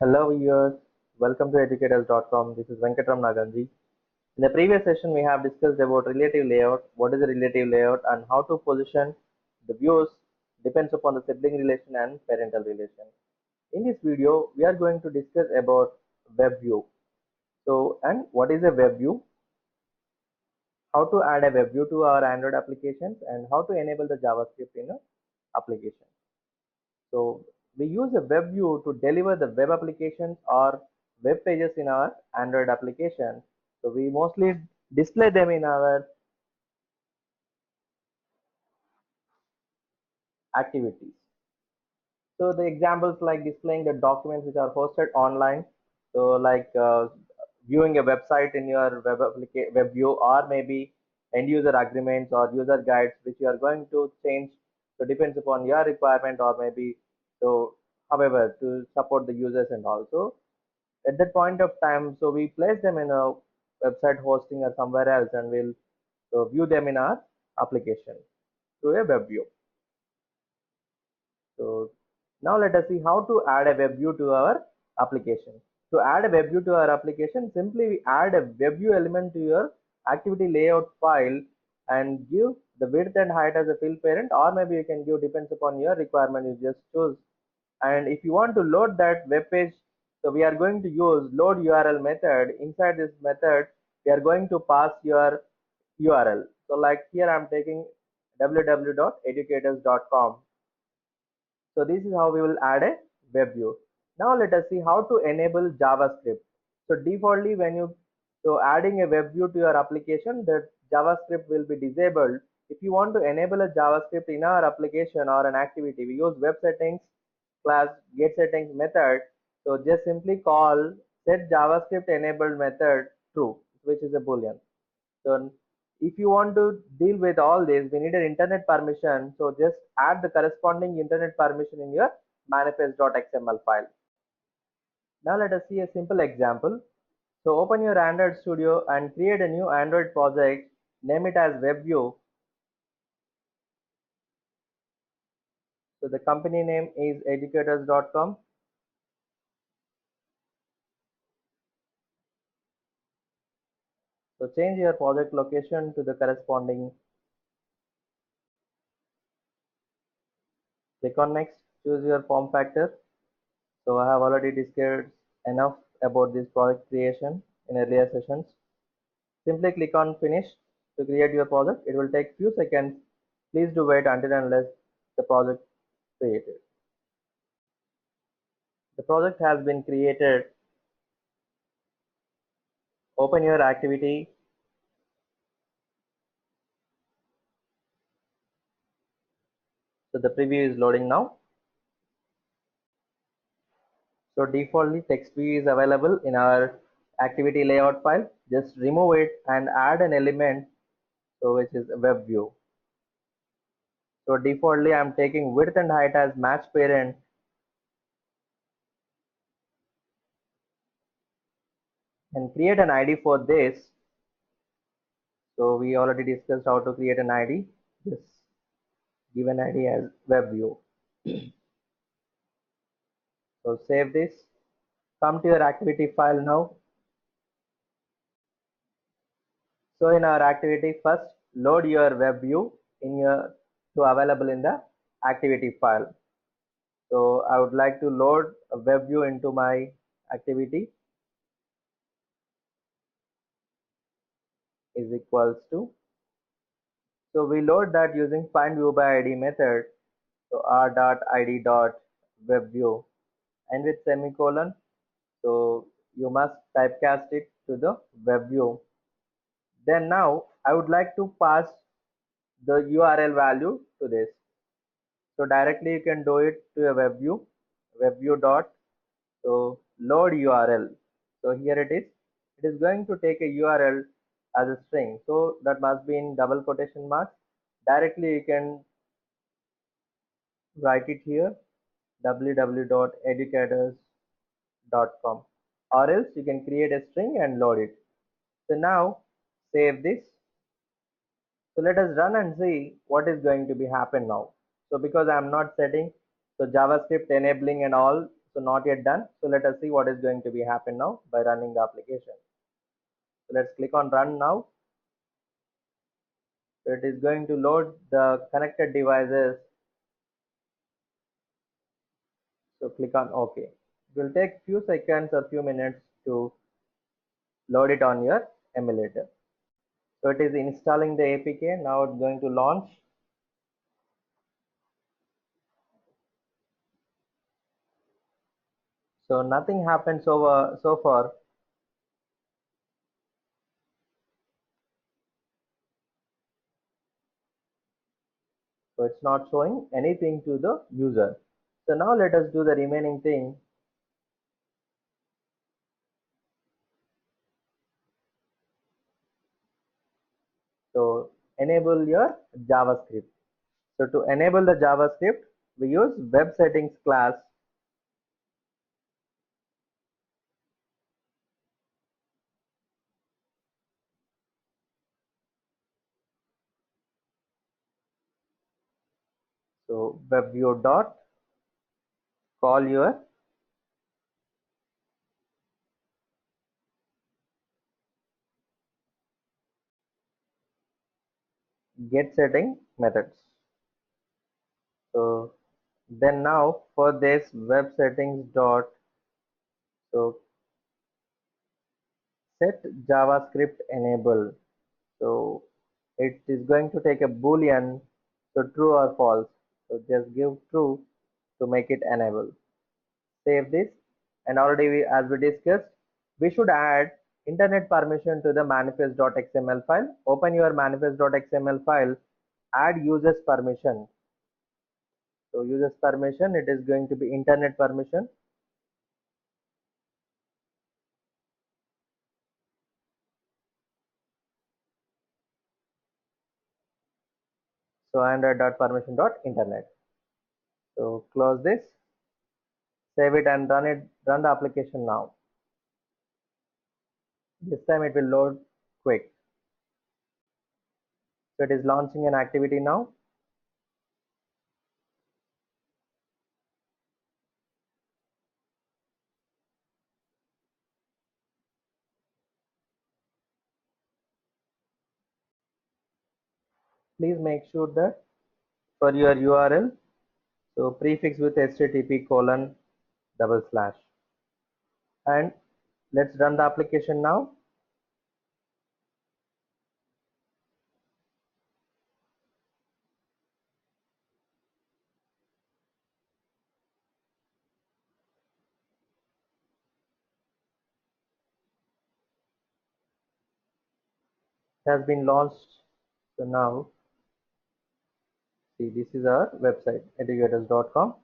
Hello viewers, welcome to educators.com. This is Venkatram Naganji. In the previous session, we have discussed about relative layout, what is a relative layout and how to position the views depends upon the sibling relation and parental relation. In this video, we are going to discuss about web view. And what is a web view? How to add a web view to our Android applications and how to enable the JavaScript in an application. So we use a web view to deliver the web applications or web pages in our Android application. So we mostly display them in our activities. So the examples like displaying the documents which are hosted online. So like viewing a website in your web view, or maybe end user agreements or user guides which you are going to change. So depends upon your requirement, or maybe so however to support the users. And also at that point of time, so we place them in a website hosting or somewhere else, and we'll view them in our application through a web view. So now let us see how to add a web view to our application. To add a web view to our application, simply we add a web view element to your activity layout file and give the width and height as a field parent, or maybe you can give, depends upon your requirement, you just choose. And if you want to load that web page, so we are going to use load URL method. Inside this method, we are going to pass your URL. So like here I'm taking www.educators.com. So this is how we will add a web view. Now let us see how to enable JavaScript. So defaultly when you adding a web view to your application, the JavaScript will be disabled. If you want to enable a JavaScript in our application or an activity, we use web settings class get settings method. So just simply call set JavaScript enabled method true, which is a boolean. So if you want to deal with all this, we need an internet permission. So just add the corresponding internet permission in your manifest.xml file. Now let us see a simple example. So open your Android Studio and create a new Android project. Name it as WebView. So the company name is educators.com. So change your project location to the corresponding. Click on next, choose your form factor. So I have already discussed enough about this project creation in earlier sessions. Simply click on finish to create your project. It will take few seconds. Please do wait until unless the project created. The project has been created. Open your activity. So the preview is loading now. So defaultly text view is available in our activity layout file. Just remove it and add an element, so which is web view. So defaultly I'm taking width and height as match parent. And create an ID for this. So we already discussed how to create an ID. Just give an ID as web view. So save this. Come to your activity file now. So in our activity, first load your web view in your available in the activity file. So I would like to load a web view into my activity is equals to. So we load that using find view by ID method. So r.id.webview and with semicolon. So you must typecast it to the web view. Then now I would like to pass the URL value to this. So directly you can do it to a web view dot so load URL. So here it is. It is going to take a URL as a string. So that must be in double quotation marks. Directly you can write it here www.educators.com, or else you can create a string and load it. So now save this. So let us run and see what is going to be happen now. So because I am not setting so JavaScript enabling and all, So not yet done. So let us see what is going to be happen now by running the application. So let's click on run now. So it is going to load the connected devices. So click on OK. It will take few seconds or few minutes to load it on your emulator. So it is installing the APK. Now it's going to launch. So nothing happens over so far. So it's not showing anything to the user. So now let us do the remaining thing. So enable your JavaScript. So to enable the JavaScript, we use web settings class. So WebView dot call your get setting methods. So then now for this web settings dot, so set JavaScript enable. So it is going to take a boolean, so true or false. So just give true to make it enable. Save this, and already as we discussed, we should add internet permission to the manifest.xml file. Open your manifest.xml file, add users permission. So users permission, it is going to be internet permission. So android.permission.internet. So close this, save it and run the application now. This time it will load quick. So it is launching an activity now. Please make sure that for your URL, so prefix with http colon double slash, and let's run the application now. It has been launched. So now see, this is our website educators.com.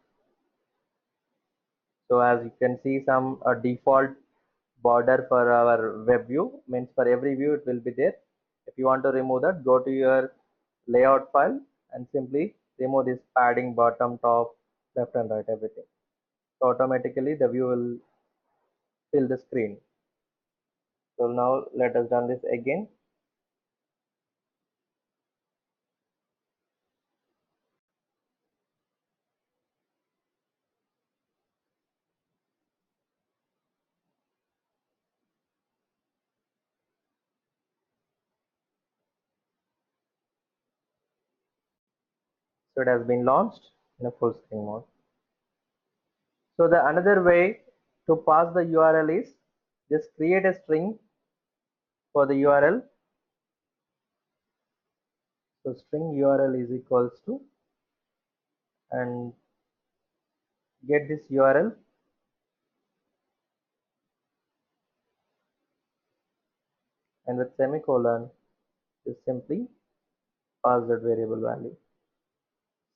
So as you can see, some default border for our web view, means for every view it will be there. If you want to remove that, go to your layout file and simply remove this padding, bottom, top, left and right, everything. So automatically the view will fill the screen. So now let us run this again. So it has been launched in a full screen mode. So the another way to pass the URL is just create a string for the URL. So string URL is equals to, and get this URL, and with semicolon just simply pass that variable value.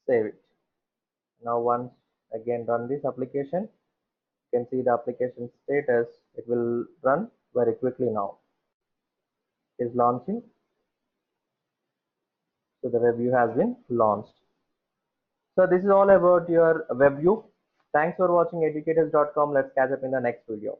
Save it. Now once again run this application, you can see the application status. It will run very quickly now. It is launching. So the web view has been launched. So this is all about your web view. Thanks for watching educators.com. Let's catch up in the next video.